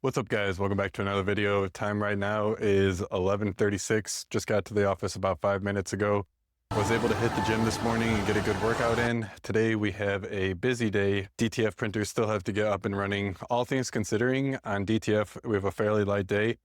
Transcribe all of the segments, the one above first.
What's up, guys? Welcome back to another video. Time right now is 11:36. Just got to the office about 5 minutes ago. Was able to hit the gym this morning and get a good workout in. Today we have a busy day. DTF printers still have to get up and running. All things considering, on DTF we have a fairly light day.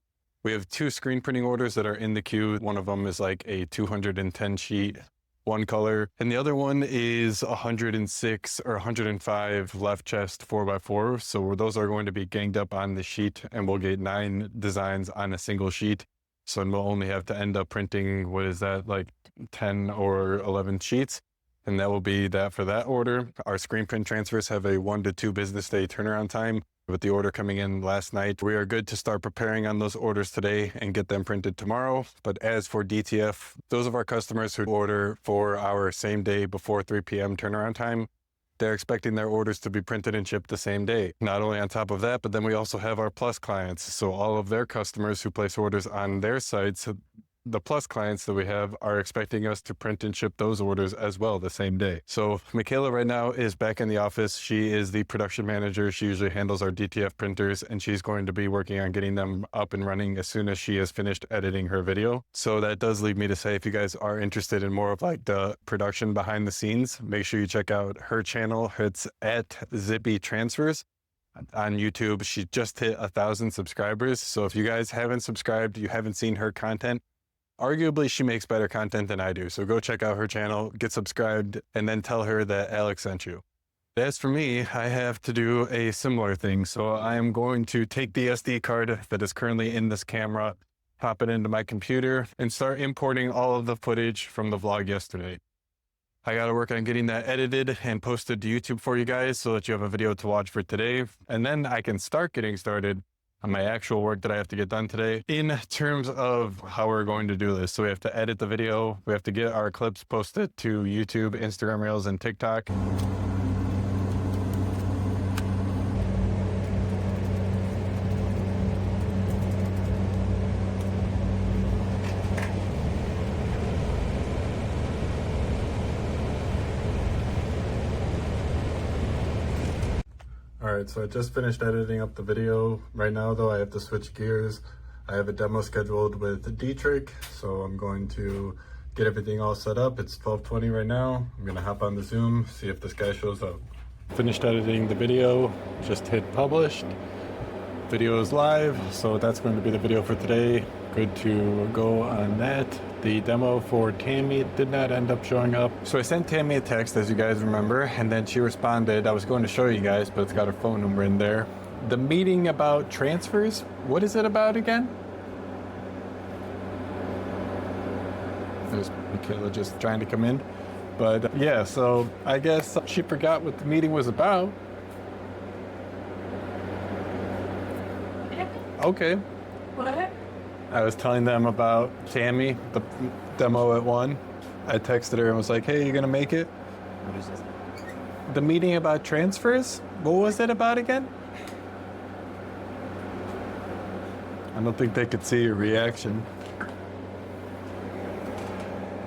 We have 2 screen printing orders that are in the queue. One of them is like a 210 sheet, one color, and the other one is 106 or 105 left chest 4x4. So those are going to be ganged up on the sheet, and we'll get 9 designs on a single sheet. So we'll only have to end up printing, what is that, like 10 or 11 sheets, and that will be that for that order. Our screen print transfers have a 1 to 2 business day turnaround time. With the order coming in last night, we are good to start preparing on those orders today and get them printed tomorrow. But as for DTF, those of our customers who order for our same day before 3 p.m. turnaround time, they're expecting their orders to be printed and shipped the same day. Not only on top of that, but then we also have our Plus clients. So all of their customers who place orders on their sites, the Plus clients that we have, are expecting us to print and ship those orders as well the same day. So Michaela right now is back in the office. She is the production manager. She usually handles our DTF printers, and she's going to be working on getting them up and running as soon as she has finished editing her video. So that does lead me to say, if you guys are interested in more of like the production behind the scenes, make sure you check out her channel. It's at Zippy Transfers on YouTube. She just hit 1,000 subscribers. So if you guys haven't subscribed, you haven't seen her content, arguably, she makes better content than I do. So go check out her channel, get subscribed, and then tell her that Alex sent you. As for me, I have to do a similar thing. So I am going to take the SD card that is currently in this camera, pop it into my computer, and start importing all of the footage from the vlog yesterday. I got to work on getting that edited and posted to YouTube for you guys so that you have a video to watch for today. And then I can start getting started on my actual work that I have to get done today in terms of how we're going to do this. So we have to edit the video. We have to get our clips posted to YouTube, Instagram Reels, and TikTok. All right, so I just finished editing up the video. Right now, though, I have to switch gears. I have a demo scheduled with Dietrich, so I'm going to get everything all set up. It's 12:20 right now. I'm gonna hop on the Zoom, see if this guy shows up. Finished editing the video, just hit published. Video is live, so that's going to be the video for today. Good to go on that. The demo for Tammy did not end up showing up. So I sent Tammy a text, as you guys remember, and then she responded. I was going to show you guys, but it's got her phone number in there. The meeting about transfers, what is it about again? There's Michaela just trying to come in. But yeah, so I guess she forgot what the meeting was about. Okay. What? I was telling them about Tammy, the demo at 1. I texted her and was like, hey, you gonna make it? What is this? The meeting about transfers? What was it about again? I don't think they could see your reaction.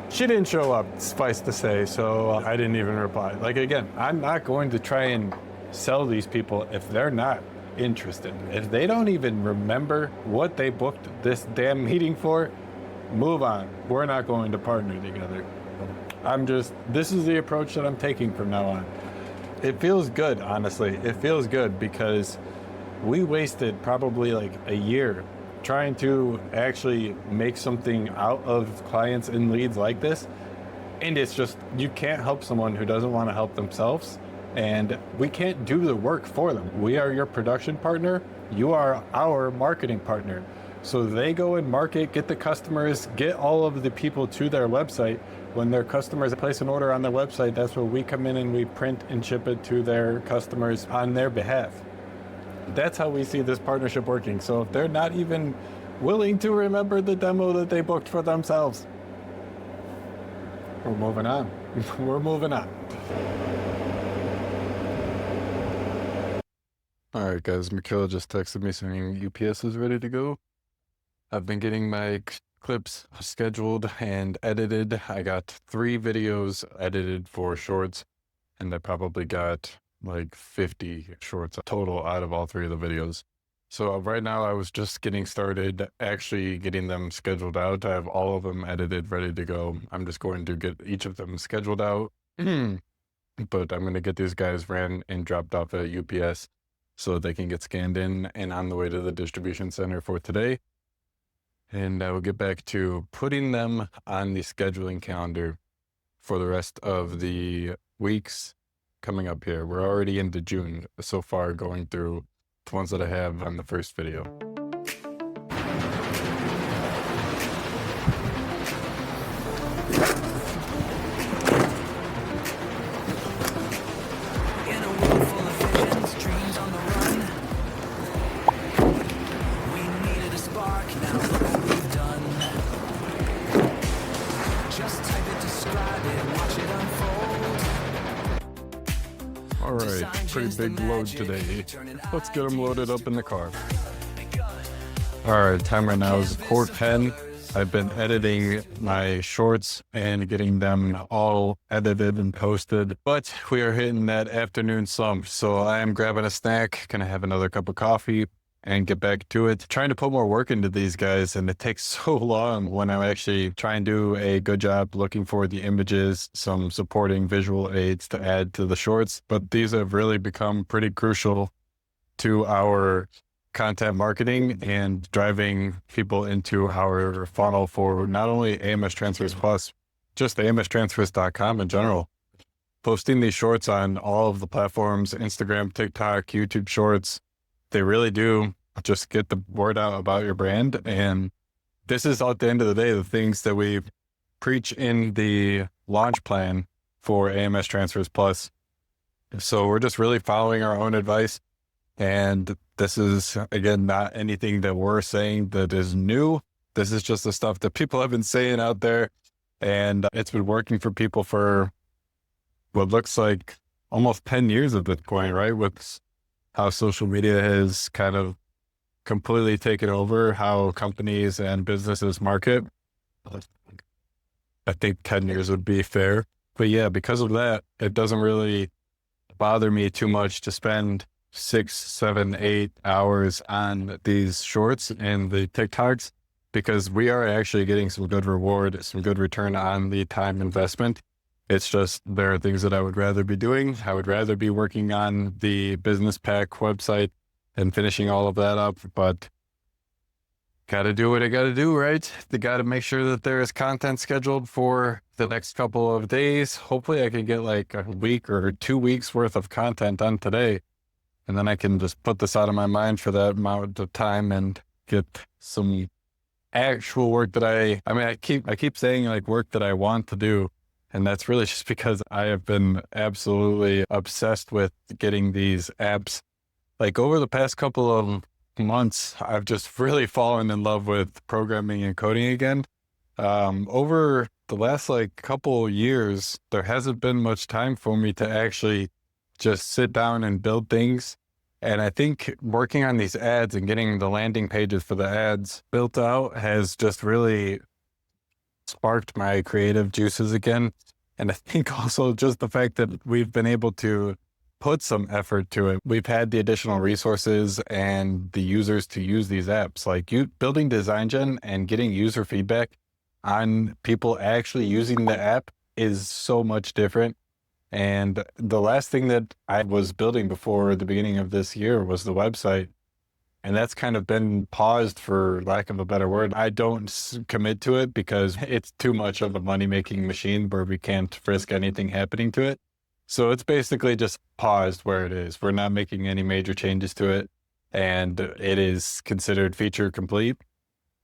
She didn't show up, suffice to say, so I didn't even reply. Like, again, I'm not going to try and sell these people if they're not interested. If they don't even remember what they booked this damn meeting for, move on. We're not going to partner together. This is the approach that I'm taking from now on. It feels good, honestly. It feels good because we wasted probably like a year trying to actually make something out of clients and leads like this. And it's just, you can't help someone who doesn't want to help themselves. And we can't do the work for them. We are your production partner. You are our marketing partner. So they go and market, get the customers, get all of the people to their website. When their customers place an order on their website, that's where we come in and we print and ship it to their customers on their behalf. That's how we see this partnership working. So if they're not even willing to remember the demo that they booked for themselves, we're moving on. We're moving on. All right, guys, Michaela just texted me saying UPS is ready to go. I've been getting my clips scheduled and edited. I got 3 videos edited for shorts, and I probably got like 50 shorts total out of all 3 of the videos. So right now I was just getting started actually getting them scheduled out. I have all of them edited, ready to go. I'm just going to get each of them scheduled out. But I'm going to get these guys ran and dropped off at UPS so they can get scanned in and on the way to the distribution center for today. And I will get back to putting them on the scheduling calendar for the rest of the weeks coming up here. We're already into June so far, going through the ones that I have on the first video. In a world full of visions, dreams on the run, we needed a spark, now look what we've done. Just type it, describe it, watch it unfold. All right, pretty big load today. Let's get them loaded up in the car. All right, time right now is 4:10. I've been editing my shorts and getting them all edited and posted, but we are hitting that afternoon slump. So I am grabbing a snack, gonna have another cup of coffee and get back to it. Trying to put more work into these guys, and it takes so long when I'm actually trying to do a good job looking for the images, some supporting visual aids to add to the shorts. But these have really become pretty crucial to our content marketing and driving people into our funnel for not only AMS Transfers Plus, just AMSTransfers.com in general. Posting these shorts on all of the platforms, Instagram, TikTok, YouTube Shorts, they really do just get the word out about your brand. And this is at the end of the day, the things that we preach in the launch plan for AMS Transfers Plus. So we're just really following our own advice. And this is, again, not anything that we're saying that is new. This is just the stuff that people have been saying out there. And it's been working for people for what looks like almost 10 years at this point, right? With how social media has kind of completely taken over how companies and businesses market. I think 10 years would be fair. But yeah, because of that, it doesn't really bother me too much to spend 6, 7, 8 hours on these shorts and the TikToks, because we are actually getting some good reward, some good return on the time investment. It's just there are things that I would rather be doing. I would rather be working on the business pack website and finishing all of that up, but got to do what I got to do, right? They got to make sure that there is content scheduled for the next couple of days. Hopefully I can get like a week or 2 weeks worth of content done today. And then I can just put this out of my mind for that amount of time and get some actual work that I keep saying like work that I want to do. And that's really just because I have been absolutely obsessed with getting these apps. Like over the past couple of months, I've just really fallen in love with programming and coding again. Over the last like couple years, there hasn't been much time for me to actually just sit down and build things. And I think working on these ads and getting the landing pages for the ads built out has just really sparked my creative juices again. And I think also just the fact that we've been able to put some effort to it. We've had the additional resources and the users to use these apps. Like building DesignGen and getting user feedback on people actually using the app is so much different. And the last thing that I was building before the beginning of this year was the website. And that's kind of been paused, for lack of a better word. I don't commit to it because it's too much of a money-making machine where we can't risk anything happening to it. So it's basically just paused where it is. We're not making any major changes to it. And it is considered feature complete.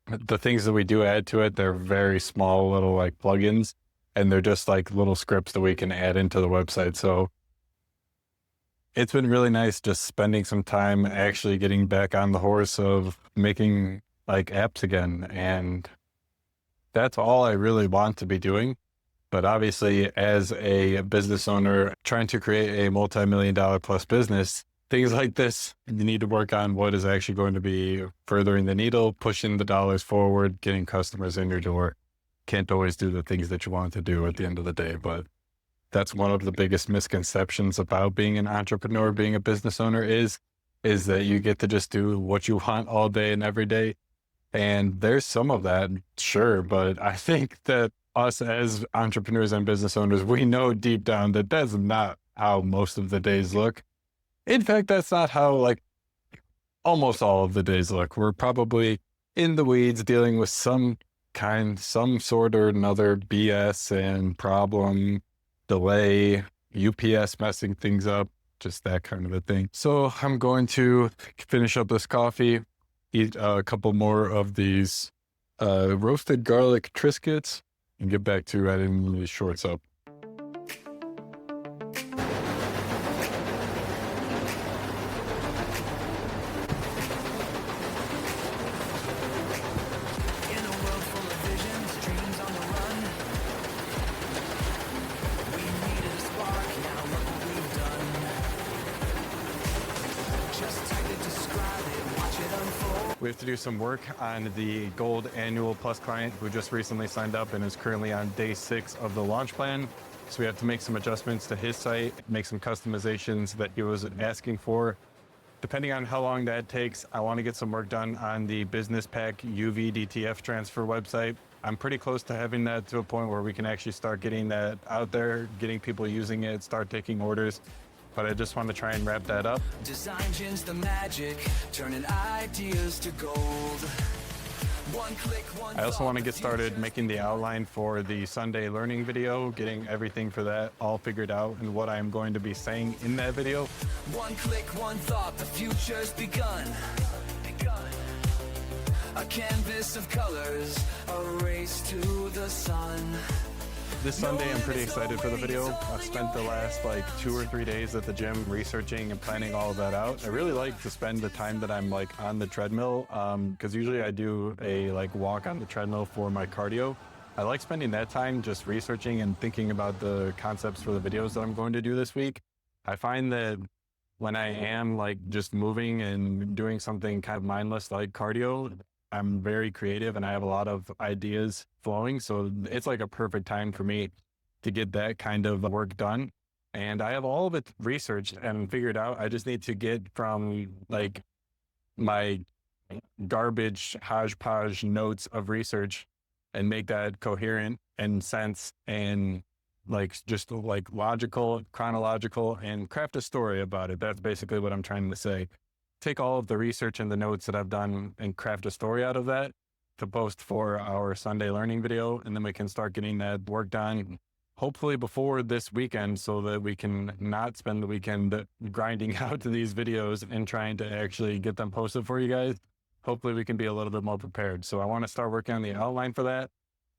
The things that we do add to it, they're very small little like plugins. And they're just like little scripts that we can add into the website. So it's been really nice just spending some time actually getting back on the horse of making like apps again. And that's all I really want to be doing. But obviously, as a business owner trying to create a multi-million-dollar plus business, things like this, you need to work on what is actually going to be furthering the needle, pushing the dollars forward, getting customers in your door. Can't always do the things that you want to do at the end of the day, but that's one of the biggest misconceptions about being an entrepreneur, being a business owner, is is that you get to just do what you want all day and every day. And there's some of that, sure, but I think that us as entrepreneurs and business owners, we know deep down that that's not how most of the days look. In fact, that's not how like almost all of the days look. We're probably in the weeds dealing with some sort or another BS and problem, delay, UPS messing things up, just that kind of a thing. So I'm going to finish up this coffee, eat a couple more of these roasted garlic Triscuits, and get back to adding these shorts up. In a world full of visions, dreams on the run. We needed a spark, now look what we've done. Just type it, describe it, watch it unfold. We have to do some work on the Gold Annual Plus client who just recently signed up and is currently on day 6 of the launch plan. So we have to make some adjustments to his site, make some customizations that he was asking for. Depending on how long that takes, I want to get some work done on the Business Pack UV DTF transfer website. I'm pretty close to having that to a point where we can actually start getting that out there, getting people using it, start taking orders. But I just want to try and wrap that up. DesignGen's the magic, turning ideas to gold. One click, one I also thought, want to the get started future's making the outline for the Sunday learning video, getting everything for that all figured out and what I'm going to be saying in that video. One click, one thought, the future's begun. A canvas of colors, a race to the sun. This Sunday, I'm pretty excited for the video. I've spent the last like 2 or 3 days at the gym researching and planning all of that out. I really like to spend the time that I'm like on the treadmill because usually I do a like walk on the treadmill for my cardio. I like spending that time just researching and thinking about the concepts for the videos that I'm going to do this week. I find that when I am like just moving and doing something kind of mindless like cardio, I'm very creative and I have a lot of ideas flowing. So it's like a perfect time for me to get that kind of work done. And I have all of it researched and figured out. I just need to get from like my garbage hodgepodge notes of research and make that coherent and sense and like just like logical, chronological, and craft a story about it. That's basically what I'm trying to say. Take all of the research and the notes that I've done and craft a story out of that to post for our Sunday learning video. And then we can start getting that work done, hopefully before this weekend, so that we can not spend the weekend grinding out these videos and trying to actually get them posted for you guys. Hopefully we can be a little bit more prepared. So I want to start working on the outline for that.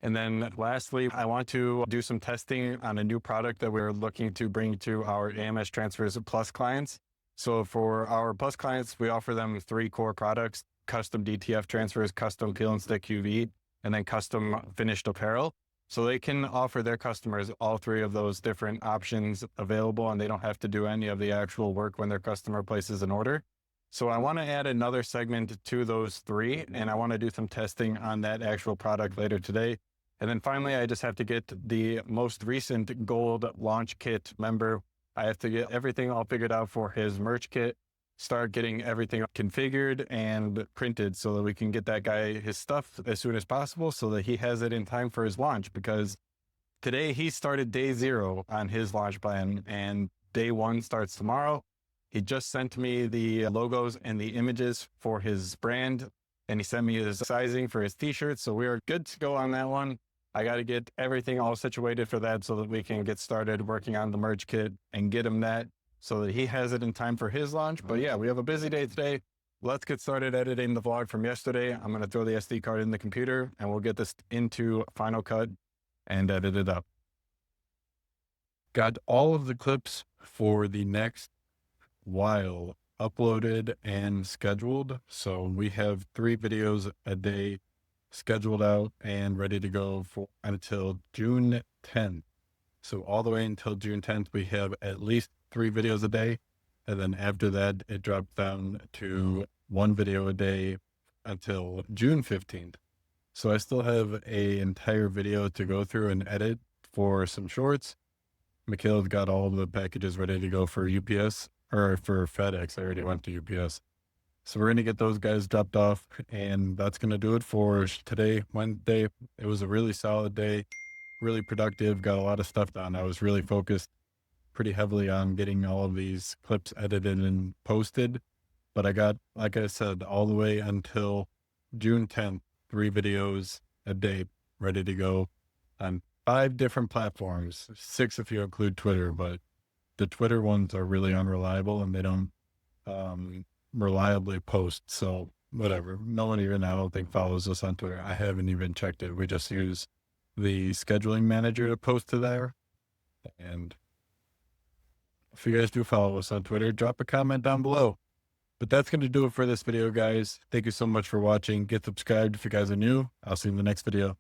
And then lastly, I want to do some testing on a new product that we're looking to bring to our AMS Transfers Plus clients. So for our Plus clients, we offer them 3 core products: custom DTF transfers, custom peel and stick UV, and then custom finished apparel. So they can offer their customers all 3 of those different options available, and they don't have to do any of the actual work when their customer places an order. So I want to add another segment to those 3, and I want to do some testing on that actual product later today. And then finally, I just have to get the most recent gold launch kit member. I have to get everything all figured out for his merch kit, start getting everything configured and printed so that we can get that guy his stuff as soon as possible so that he has it in time for his launch, because today he started day 0 on his launch plan and day 1 starts tomorrow. He just sent me the logos and the images for his brand, and he sent me his sizing for his t-shirts. So we are good to go on that one. I got to get everything all situated for that so that we can get started working on the merch kit and get him that so that he has it in time for his launch. But yeah, we have a busy day today. Let's get started editing the vlog from yesterday. I'm going to throw the SD card in the computer and we'll get this into Final Cut and edit it up. Got all of the clips for the next while uploaded and scheduled. So we have 3 videos a day scheduled out and ready to go for until June 10th. So all the way until June 10th, we have at least 3 videos a day. And then after that, it drops down to 1 video a day until June 15th. So I still have an entire video to go through and edit for some shorts. Michaela's got all of the packages ready to go for UPS. or for FedEx. I already went to UPS. So we're going to get those guys dropped off, and that's going to do it for today, Wednesday. It was a really solid day, really productive, got a lot of stuff done. I was really focused pretty heavily on getting all of these clips edited and posted. But I got, like I said, all the way until June 10th, 3 videos a day ready to go on 5 different platforms, 6 if you include Twitter, but the Twitter ones are really unreliable and they don't reliably post. So whatever. No one even, I don't think, follows us on Twitter. I haven't even checked it. We just use the scheduling manager to post to there. And if you guys do follow us on Twitter, drop a comment down below. But that's going to do it for this video, guys. Thank you so much for watching. Get subscribed if you guys are new. I'll see you in the next video.